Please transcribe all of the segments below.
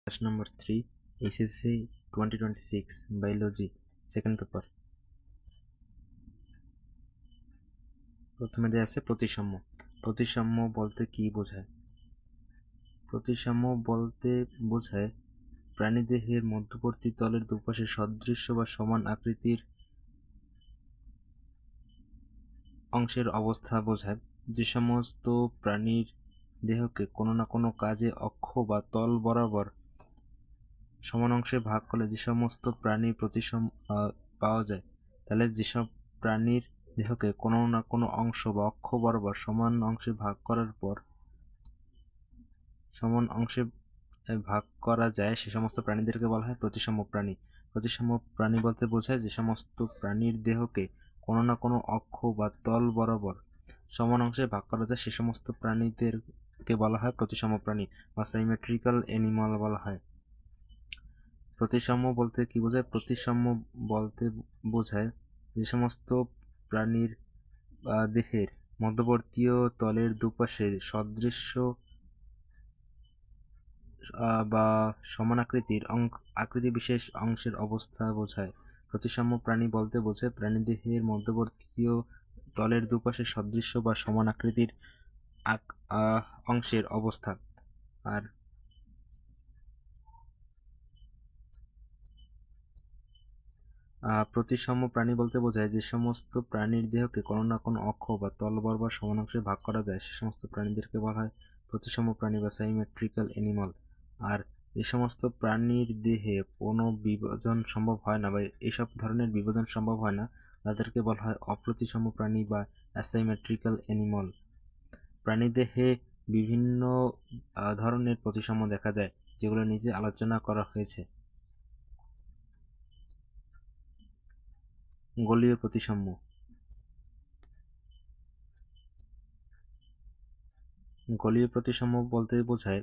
Class number 3 SSC 2026 Biology second paper। প্রথমে দেয়া আছে প্রতিসাম্য। প্রতিসাম্য বলতে কি বোঝায়? প্রতিসাম্য বলতে বোঝায় প্রাণীদেহের মধ্যবর্তী তলের দুপাশে সদৃশ্য বা সমান আকৃতির অংশের অবস্থা বোঝায়। যে সমস্ত প্রাণীর দেহকে কোনো না কোনো কাজে অক্ষ বা তল বরাবর সমান অংশে ভাগ করলে যে সমস্ত প্রাণীর প্রতিসাম্য পাওয়া যায়, তাহলে যেসব প্রাণীর দেহকে কোনো না কোনো অংশ বা অক্ষ বরাবর সমান অংশে ভাগ করার পর সমান অংশে ভাগ করা যায় সে সমস্ত প্রাণীদেরকে বলা হয় প্রতিসাম্য প্রাণী। প্রতিসাম্য প্রাণী বলতে বোঝায় যে সমস্ত প্রাণীর দেহকে কোনো না কোনো অক্ষ বা তল বরাবর সমান অংশে ভাগ করা যায় সে সমস্ত প্রাণীদেরকে বলা হয় প্রতিসাম্য প্রাণী বা সিমেট্রিক্যাল অ্যানিমাল বলা হয়। প্রতিসাম্য বলতে কি বোঝায়? প্রতিসাম্য বলতে বোঝায় যে সমস্ত প্রাণীর দেহের মধ্যবর্তীয় তলের দুপাশে সদৃশ্য বা সমান আকৃতির আকৃতি বিশেষ অংশের অবস্থা বোঝায়। প্রতিসাম্য প্রাণী বলতে বোঝায় প্রাণীদেহের মধ্যবর্তীয় তলের দুপাশে সদৃশ্য বা সমান আকৃতির অংশের অবস্থা। আর প্রতিসাম্য প্রাণী বলতে বোঝায় যে সমস্ত প্রাণীর দেহকে কোনো না কোনো অক্ষ বা তল বরাবর সমান অংশে ভাগ করা যায় সে সমস্ত প্রাণীদেরকে বলা হয় প্রতিসাম্য প্রাণী বা সিমেট্রিক্যাল অ্যানিমাল। আর যে সমস্ত প্রাণীর দেহে কোনো বিভাজন সম্ভব হয় না বা এইসব ধরনের বিভাজন সম্ভব হয় না তাদেরকে বলা হয় অপ্রতিসাম্য প্রাণী বা অ্যাসিমেট্রিক্যাল অ্যানিমাল। প্রাণীদেহে বিভিন্ন ধরনের প্রতিসাম্য দেখা যায় যেগুলো নিচে আলোচনা করা হয়েছে। গোলীয় প্রতিসাম্য। গোলীয় প্রতিসাম্য বলতে বোঝায়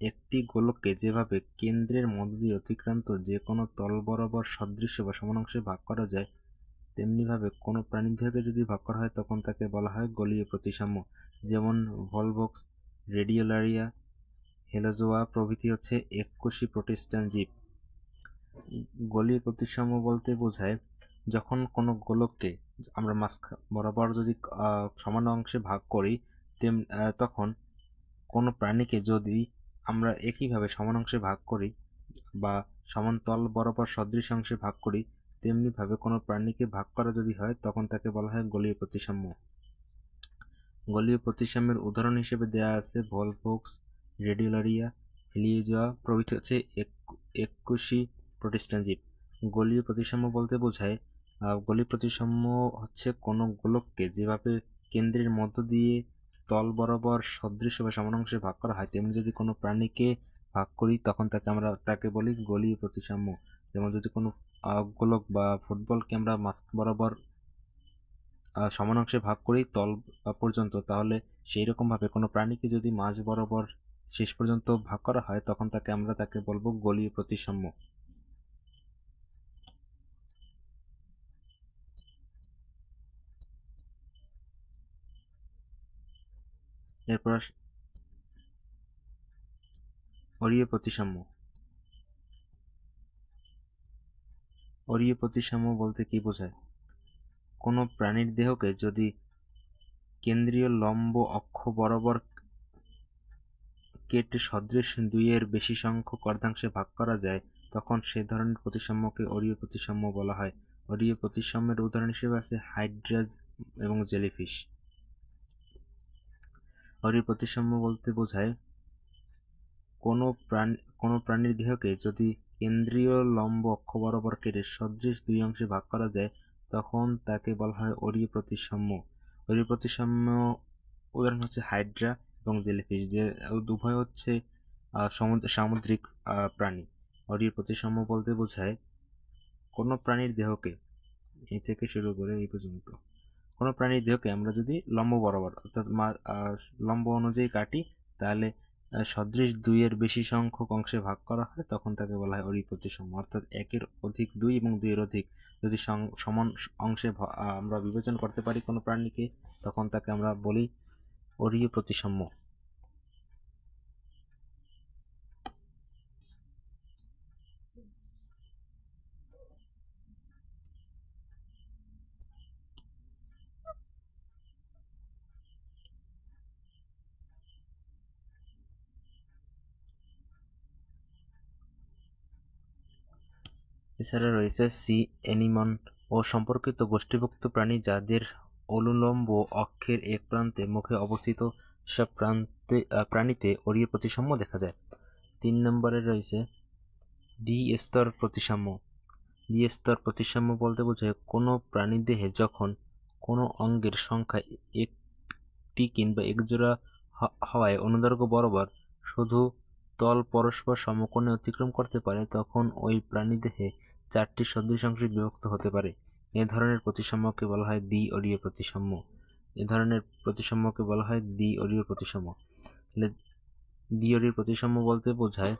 একটি গোলককে যেভাবে কেন্দ্রের মধ্য দিয়ে অতিক্রান্ত যে কোনো তল বরাবর সদৃশ্য বা সমান অংশে ভাগ করা যায় তেমনিভাবে কোনো প্রাণীর দেহকে যদি ভাগ করা হয় তখন তাকে বলা হয় গোলীয় প্রতিসাম্য। যেমন ভলভক্স, রেডিওলারিয়া, হেলোজোয়া প্রভৃতি হচ্ছে এককোষী প্রোটিস্টান জীব। গোলীয় প্রতিসাম্য বলতে বোঝায় যখন কোনো গোলককে আমরা মাঝ বরাবর যদি সমান অংশে ভাগ করি তখন কোনো প্রাণীকে যদি আমরা একইভাবে সমান অংশে ভাগ করি বা সমান তল বরাবর সদৃশ অংশে ভাগ করি তেমনিভাবে কোনো প্রাণীকে ভাগ করা যদি হয় তখন তাকে বলা হয় গোলীয় প্রতিসাম্য। গোলীয় প্রতিসাম্যের উদাহরণ হিসেবে দেয়া আছে ভলভক্স, রেডিওলারিয়া, হেলিওজোয়া প্রভৃতি হচ্ছে এককোষী প্রোটিস্টান জীব। গোলীয় প্রতিসাম্য বলতে বোঝায় গোলীয় প্রতিসাম্য হচ্ছে কোনো গোলককে যেভাবে কেন্দ্রের মধ্য দিয়ে তল বরাবর সদৃশ বা সমান অংশে ভাগ করা হয় তেমনি যদি কোনো প্রাণীকে ভাগ করি তখন তাকে বলি গোলীয় প্রতিসাম্য। যেমন যদি কোনো গোলক বা ফুটবলকে আমরা মাঝ বরাবর সমান অংশে ভাগ করি তল পর্যন্ত তাহলে সেই রকমভাবে কোনো প্রাণীকে যদি মাঝ বরাবর শেষ পর্যন্ত ভাগ করা হয় তখন তাকে বলবো গোলীয় প্রতিসাম্য। এরপর অরীয় প্রতিসাম্য। অরীয় প্রতিসাম্য বলতে কি বোঝায়? কোনো প্রাণীর দেহকে যদি কেন্দ্রীয় লম্ব অক্ষ বরাবর কেটে সদৃশ দুইয়ের বেশি সংখ্যক অর্ধাংশে ভাগ করা যায় তখন সে ধরনের প্রতিসাম্যকে অরীয় প্রতিসাম্য বলা হয়। অরীয় প্রতিসাম্যের উদাহরণ হিসেবে আছে হাইড্রা এবং জেলিফিশ। অরীয় প্রতিসাম্য বলতে বোঝায় কোনো প্রাণীর দেহকে যদি কেন্দ্রীয় লম্ব অক্ষ বরাবর কেটে সদৃশ দুই অংশে ভাগ করা যায় তখন তাকে বলা হয় অরীয় প্রতিসাম্য। অরীয় প্রতিসাম্য উদাহরণ হচ্ছে হাইড্রা এবং জেলিফিশ, যে উভয় হচ্ছে সামুদ্রিক প্রাণী। অরীয় প্রতিসাম্য বলতে বোঝায় কোনো প্রাণীর দেহকে এই থেকে শুরু করে এই পর্যন্ত কোনো প্রাণীর দেহকে আমরা যদি লম্ব বরাবর অর্থাৎ লম্ব অনুযায়ী কাটি তাহলে সদৃশ দুইয়ের বেশি সংখ্যক অংশে ভাগ করা হয় তখন তাকে বলা হয় অরীয় প্রতিসাম্য। অর্থাৎ একের অধিক দুই এবং দুইয়ের অধিক যদি সমান অংশে আমরা বিবেচনা করতে পারি কোনো প্রাণীকে তখন তাকে আমরা বলি অরীয় প্রতিসাম্য। এছাড়া রয়েছে সি অ্যানিমন ও সম্পর্কিত গোষ্ঠীভুক্ত প্রাণী, যাদের অনুলম্ব অক্ষের এক প্রান্তে মুখে অবস্থিত সব প্রাণীতে অরীয় প্রতিসাম্য দেখা যায়। 3 নম্বরে রয়েছে দ্বি-স্তর প্রতিসাম্য। দ্বি-স্তর প্রতিসাম্য বলতে বোঝায় কোনো প্রাণীদেহে যখন কোনো অঙ্গের সংখ্যা একটি কিংবা একজোড়া হওয়ায় অনুদৈর্ঘ্য বরাবর শুধু তল পরস্পর সমকোণে অতিক্রম করতে পারে, তখন ওই প্রাণীদেহে 4টি সদৃশ বিভক্ত হতে পারে। এ ধরনের প্রতিসাম্যকে বলা হয় দ্বি-অরীয় প্রতিসাম্য। দ্বি-অরীয় প্রতিসাম্য বলতে বোঝায়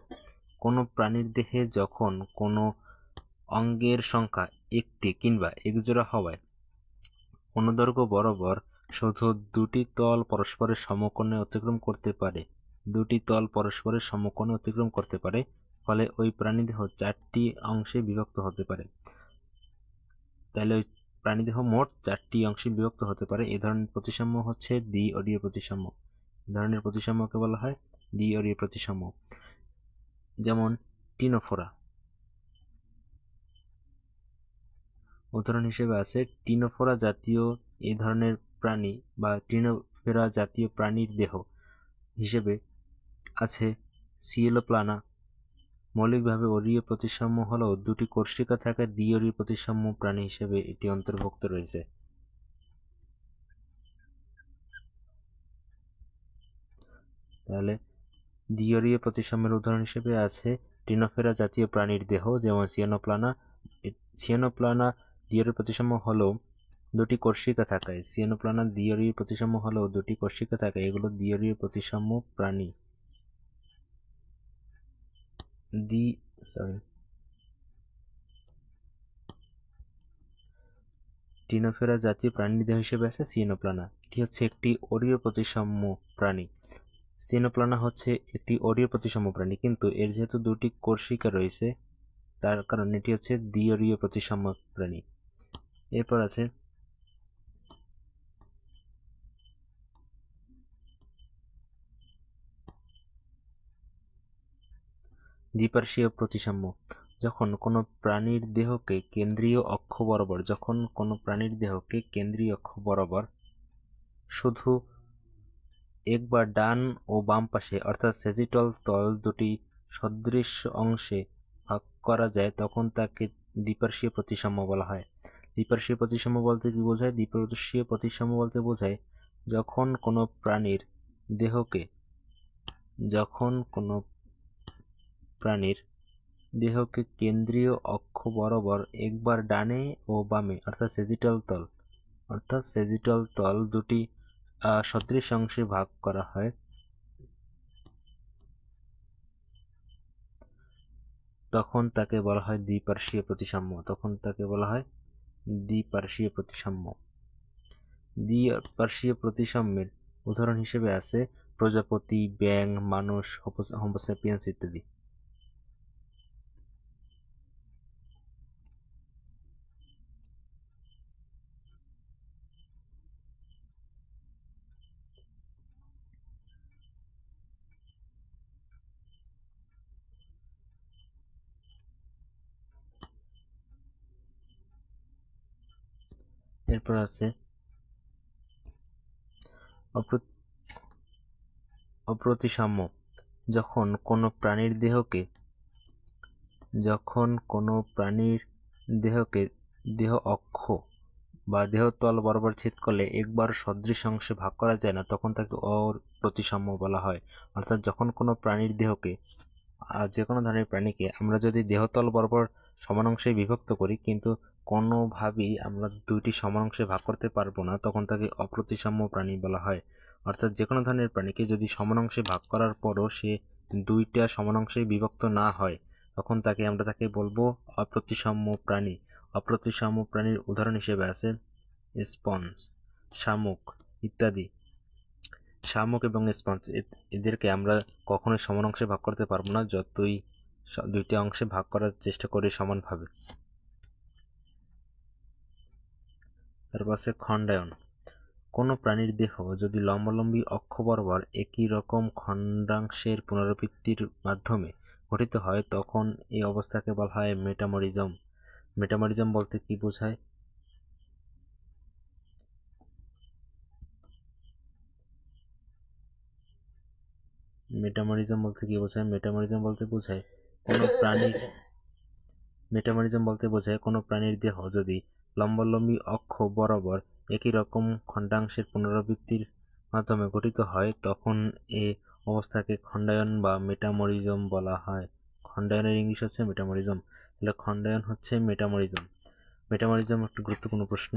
কোনো প্রাণীর দেহে যখন কোনো অঙ্গের সংখ্যা একটি কিংবা একজোড়া হওয়ায় অনুদৈর্ঘ্য বরাবর শুধু দুটি তল পরস্পরের সমকোণে অতিক্রম করতে পারে, ফলে ওই প্রাণীদেহ 4টি অংশে বিভক্ত হতে পারে। তাহলে ওই প্রাণীদেহ মোট 4টি অংশে বিভক্ত হতে পারে। এ ধরনের প্রতিসাম্য হচ্ছে দ্বি-অরীয় প্রতিসাম্য। এ ধরনের প্রতিসাম্যকে বলা হয় দ্বি-অরীয় প্রতিসাম্য। যেমন টিনোফোরা, উদাহরণ হিসেবে আছে টিনোফোরা জাতীয় এই ধরনের প্রাণী বা টিনোফোরা জাতীয় প্রাণীর দেহ হিসেবে আছে সিয়েলোপ্লানা। মৌলিকভাবে অরীয় প্রতিসাম্য হলেও দুটি কোর্সিকা থাকা দ্বি-অরীয় প্রতিসাম্য প্রাণী হিসেবে এটি অন্তর্ভুক্ত রয়েছে। তাহলে দ্বি-অরীয় প্রতিসাম্যের উদাহরণ হিসেবে আছে টিনোফোরা জাতীয় প্রাণীর দেহ, যেমন সিয়েনোপ্লানা। সিয়েনোপ্লানা দ্বি-অরীয় প্রতিসাম্য হলেও দুটি কোর্সিকা থাকায় এগুলো দ্বি-অরীয় প্রতিসাম্য প্রাণী। টিনোফোরা জাতীয় প্রাণীর দেহ হিসেবে আছে সিয়েনোপ্লানা। এটি হচ্ছে একটি অরীয় প্রতিসাম্য প্রাণী। সিয়েনোপ্লানা হচ্ছে একটি অরীয় প্রতিসাম্য প্রাণী, কিন্তু এর যেহেতু দুটি কোর্সিকা রয়েছে তার কারণে এটি হচ্ছে দ্বি-অরীয় প্রতিসাম্য প্রাণী। এরপর আছে দ্বিপার্শ্বীয় প্রতিসাম্য। যখন কোনো প্রাণীর দেহকে কেন্দ্রীয় অক্ষ বরাবর শুধু একবার ডান ও বাম পাশে অর্থাৎ সেজিটাল তল দুটি সদৃশ অংশে ভাগ করা যায়, তখন তাকে দ্বিপার্শ্বীয় প্রতিসাম্য বলা হয়। দ্বিপার্শ্বীয় প্রতিসাম্য বলতে কি বোঝায়? দ্বিপার্শ্বীয় প্রতিসাম্য বলতে বোঝায় যখন কোনো প্রাণীর দেহকে কেন্দ্রীয় অক্ষ বরাবর একবার ডানে ও বামে অর্থাৎ সেজিটাল তল দুটি সদৃশ অংশে ভাগ করা হয়, তখন তাকে বলা হয় দ্বিপার্শ্বীয় প্রতিসাম্য। দ্বিপার্শ্বীয় প্রতিসাম্যের উদাহরণ হিসেবে আছে প্রজাপতি, ব্যাঙ, মানুষ, হোমো স্যাপিয়েন্স ইত্যাদি। এরপর আছে অপ্রতিসাম্য। যখন কোনো প্রাণীর দেহকে দেহ অক্ষ বা দেহতল বরাবর ছেদ করলে একবার সদৃশ অংশে ভাগ করা যায় না, তখন তাকে অপ্রতিসাম্য বলা হয়। অর্থাৎ যখন কোনো প্রাণীর দেহকে যে কোনো ধরনের প্রাণীকে আমরা যদি দেহতল বরাবর সমান অংশে বিভক্ত করি, কিন্তু কোনোভাবেই আমরা দুইটি সমান অংশে ভাগ করতে পারবো না, তখন তাকে অপ্রতিসাম্য প্রাণী বলা হয়। অর্থাৎ যে কোনো ধরনের প্রাণীকে যদি সমান অংশে ভাগ করার পরও সে দুইটা সমান অংশে বিভক্ত না হয়, তখন আমরা তাকে বলবো অপ্রতিসাম্য প্রাণী। অপ্রতিসাম্য প্রাণীর উদাহরণ হিসেবে আছে স্পঞ্জ, শামুক ইত্যাদি। শামুক এবং স্পঞ্জ এদেরকে আমরা কখনোই সমান অংশে ভাগ করতে পারবো না, যতই দুইটা অংশে ভাগ করার চেষ্টা করি সমানভাবে। তারপর আছে খণ্ডায়ন। কোনো প্রাণীর দেহ যদি লম্বালম্বী অক্ষ বরাবর একই রকম খণ্ডাংশের পুনরাবৃত্তির মাধ্যমে গঠিত হয়, তখন এই অবস্থাকে বলা হয় মেটামরিজম। মেটামরিজম বলতে কি বোঝায়? মেটামরিজম বলতে কি বোঝায়? মেটামরিজম বলতে বোঝায় কোনো প্রাণীর দেহ যদি লম্বালম্বী অক্ষ বরাবর একই রকম খণ্ডাংশের পুনরাবৃত্তির মাধ্যমে গঠিত হয়, তখন এ অবস্থাকে খণ্ডায়ন বা মেটামরিজম বলা হয়। খণ্ডায়নের ইংলিশ হচ্ছে মেটামরিজম। তাহলে খণ্ডায়ন হচ্ছে মেটামরিজম। মেটামরিজম একটা গুরুত্বপূর্ণ প্রশ্ন।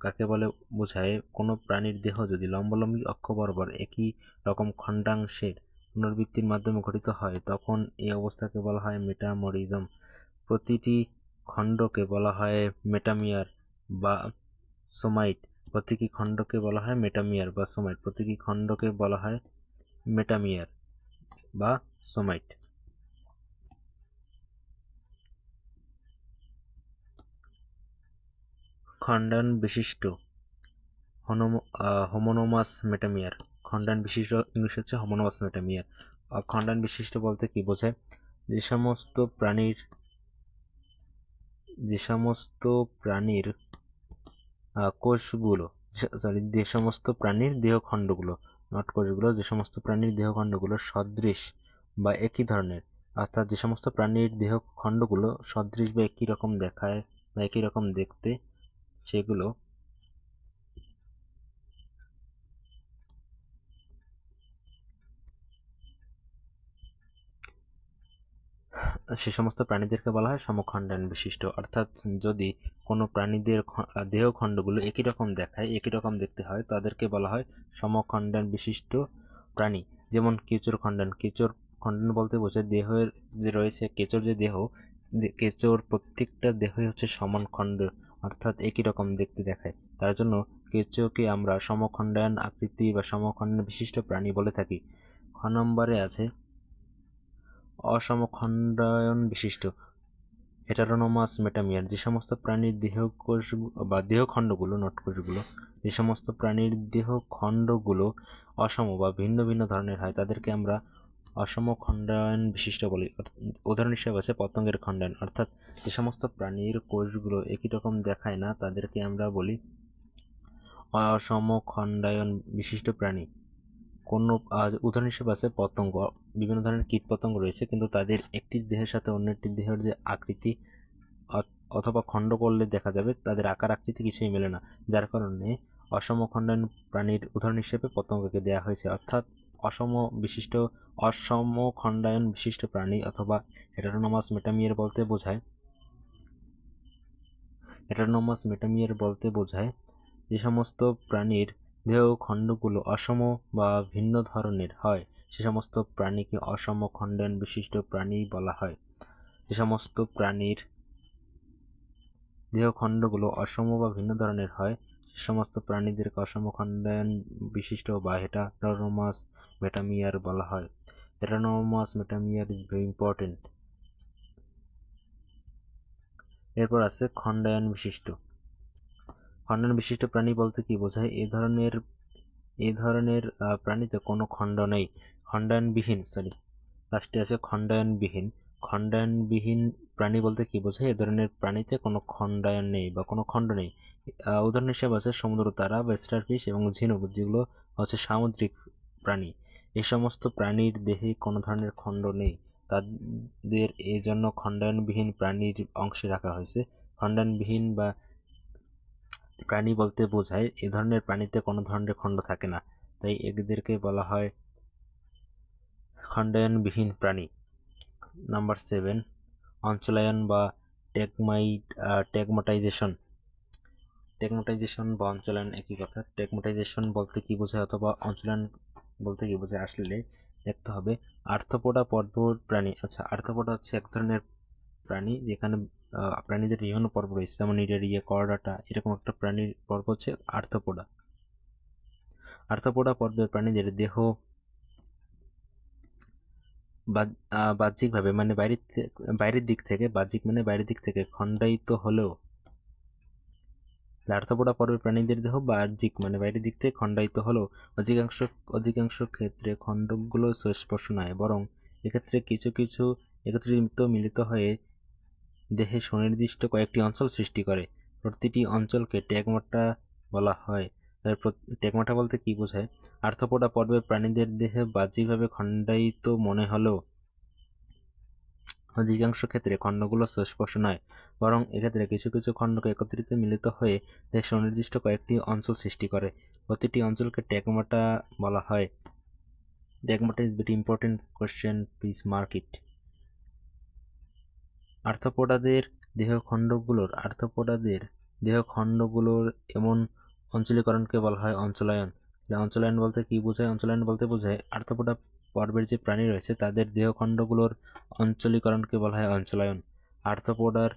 কাকে বলে বোঝায়? কোনো প্রাণীর দেহ যদি লম্বালম্বী অক্ষ বরাবর একই রকম খণ্ডাংশের পুনরাবৃত্তির মাধ্যমে গঠিত হয়, তখন এই অবস্থাকে বলা হয় মেটামরিজম। প্রতিটি খণ্ডকে বলা হয় মেটামিয়ার বা সোমাইট। প্রতিটি খণ্ডকে বলা হয় মেটামিয়ার বা সোমাইট। প্রতিটি খণ্ডকে বলা হয় মেটামিয়ার বা সোমাইট। খণ্ডায়ন বিশিষ্ট হোমোনোমাস মেটামিয়ার। খণ্ডায়ন বিশিষ্ট ইংলিশ হচ্ছে হোমোনোমাস মেটামিয়ার। খণ্ডায়ন বিশিষ্ট বলতে কি বোঝায়? যে সমস্ত প্রাণীর কোষগুলো, যে সমস্ত প্রাণীর দেহখণ্ডগুলো, নট কোষগুলো, যে সমস্ত প্রাণীর দেহখণ্ডগুলো সদৃশ বা একই ধরনের, অর্থাৎ যে সমস্ত প্রাণীর দেহখণ্ডগুলো সদৃশ বা একই রকম দেখায় বা একই রকম দেখতে, সেগুলো সে সমস্ত প্রাণীদেরকে বলা হয় সমখণ্ডায়ন বিশিষ্ট। অর্থাৎ যদি কোনো প্রাণীদের দেহখণ্ডগুলো একই রকম দেখায়, একই রকম দেখতে হয়, তাদেরকে বলা হয় সমখণ্ডায়ন বিশিষ্ট প্রাণী। যেমন কেঁচোর খণ্ডায়ন। কেঁচোর খণ্ডায়ন বলতে বোঝায় দেহের যে রয়েছে, কেঁচোর যে দেহ, কেঁচোর প্রত্যেকটা দেহই হচ্ছে সমান খণ্ড, অর্থাৎ একই রকম দেখতে দেখায়। তার জন্য কেঁচোকে আমরা সমখণ্ডায়ন আকৃতি বা সমখণ্ডায়ন বিশিষ্ট প্রাণী বলে থাকি। খ নম্বরে আছে অসমখণ্ডায়ন বিশিষ্ট হেটারোনোমাস মেটামিয়ার। যে সমস্ত প্রাণীর দেহকোষ বা দেহখণ্ডগুলো, নট কোষগুলো, যে সমস্ত প্রাণীর দেহখণ্ডগুলো অসম বা ভিন্ন ভিন্ন ধরনের হয়, তাদেরকে আমরা অসমখণ্ডায়ন বিশিষ্ট বলি। উদাহরণ হিসেবে আছে পতঙ্গের খণ্ডায়ন। অর্থাৎ যে সমস্ত প্রাণীর কোষগুলো একই রকম দেখায় না, তাদেরকে আমরা বলি অসমখণ্ডায়ন বিশিষ্ট প্রাণী। কোনো উদাহরণ হিসেবে আছে পতঙ্গ। বিভিন্ন ধরনের কীট পতঙ্গ রয়েছে, কিন্তু তাদের একটির দেহের সাথে অন্যটির দেহের যে আকৃতি অথবা খণ্ড করলে দেখা যাবে তাদের আকার আকৃতি কিছুই মেলে না, যার কারণে অসমখণ্ডায়ন প্রাণীর উদাহরণ হিসেবে পতঙ্গকে দেওয়া হয়েছে। অর্থাৎ অসমখণ্ডায়ন বিশিষ্ট প্রাণী অথবা হেটারোনোমাস মেটামিয়ার বলতে বোঝায় যে সমস্ত প্রাণীর দেহখণ্ডগুলো অসম বা ভিন্ন ধরনের হয়, সে সমস্ত প্রাণীকে অসমখণ্ডায়ন বিশিষ্ট প্রাণী বলা হয়। যে সমস্ত প্রাণীর দেহখণ্ডগুলো অসম বা ভিন্ন ধরনের হয়, সে সমস্ত প্রাণীদেরকে অসমখণ্ডায়ন বিশিষ্ট বা হেটারোনোমাস মেটামিয়ার বলা হয়। হেটারোনোমাস মেটামিয়ার ইজ ভেরি ইম্পর্টেন্ট। এরপর আছে খণ্ডায়ন বিশিষ্ট। খণ্ডায়ন বিশিষ্ট প্রাণী বলতে কি বোঝায়? এই ধরনের প্রাণীতে কোনো খণ্ড নেই। লাস্টে আছে খণ্ডায়নবিহীন। খণ্ডায়নবিহীন প্রাণী বলতে কি বোঝায়? এ ধরনের প্রাণীতে কোনো খণ্ডায়ন নেই বা কোনো খণ্ড নেই। উদাহরণ হিসেবে আছে সমুদ্র তারা বা স্টারফিশ এবং ঝিনুক, যেগুলো হচ্ছে সামুদ্রিক প্রাণী। এই সমস্ত প্রাণীর দেহে কোনো ধরনের খণ্ড নেই, তাদের এই জন্য খণ্ডায়নবিহীন প্রাণীর অংশে রাখা হয়েছে। খণ্ডায়নবিহীন বা প্রাণী বলতে বোঝায় এ ধরনের প্রাণীতে কোনো ধরনের খণ্ড থাকে না, তাই এদেরকে বলা হয় খণ্ডায়নবিহীন প্রাণী। নাম্বার 7, অঞ্চলায়ন বা ট্যাগমাটাইজেশন। ট্যাগমাটাইজেশন বা অঞ্চলায়ন একই কথা। ট্যাগমাটাইজেশন বলতে কি বোঝায় অথবা অঞ্চলায়ন বলতে কি বোঝায় আসলে দেখতে হবে। আর্থ্রোপোডা পর্বত প্রাণী। আচ্ছা, আর্থ্রোপোডা হচ্ছে এক ধরনের প্রাণী যেখানে প্রাণীদের বিভিন্ন পর্ব রয়েছে, যেমন ইডারিয়া, করডাটা, এরকম একটা প্রাণীর পর্ব হচ্ছে আর্থ্রোপোডা। আর্থ্রোপোডা পর্বের প্রাণীদের দেহ বাহ্যিকভাবে মানে বাইরের দিক থেকে খণ্ডায়িত হলেও, আর্থ্রোপোডা পর্বের প্রাণীদের দেহ বাহ্যিক মানে বাইরের দিক থেকে খণ্ডায়িত হলেও অধিকাংশ ক্ষেত্রে খণ্ডকগুলো স্পর্শ নয়, বরং এক্ষেত্রে কিছু একত্রিত মিলিত হয়ে দেহে সুনির্দিষ্ট কয়েকটি অঞ্চল সৃষ্টি করে। প্রতিটি অঞ্চলকে ট্যাগমাটা বলা হয়। ট্যাগমাটা বলতে কি বোঝায়? আর্থ্রোপোডা পর্বের প্রাণীদের দেহে বাহ্যিকভাবে খণ্ডায়িত মনে হলেও অধিকাংশ ক্ষেত্রে খণ্ডগুলো সুস্পষ্ট নয়, বরং এক্ষেত্রে কিছু কিছু খণ্ডকে একত্রিত মিলিত হয়ে দেহের সুনির্দিষ্ট কয়েকটি অঞ্চল সৃষ্টি করে। প্রতিটি অঞ্চলকে ট্যাগমাটা বলা হয়। Tagmata is very important question, please mark it. আর্থ্রোপোডাদের দেহখণ্ডগুলোর এমন অঞ্চলীকরণকে বলা হয় অঞ্চলায়ন। অঞ্চলায়ন বলতে কি বোঝায়? অঞ্চলায়ন বলতে বোঝায় আর্থ্রোপোডা পর্বের যে প্রাণী রয়েছে তাদের দেহখণ্ডগুলোর অঞ্চলীকরণকে বলা হয় অঞ্চলায়ন। আর্থ্রোপোডার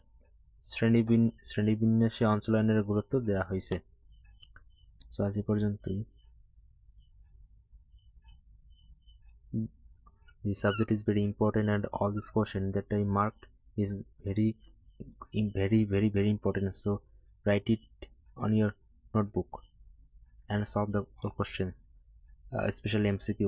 শ্রেণীবিন্যাসে অঞ্চলায়নের গুরুত্ব দেওয়া হয়েছে। সো আজ এ পর্যন্তই। The subject is very important and all this question that I marked is very important. So write it on your notebook and solve the all questions, especially MCQ.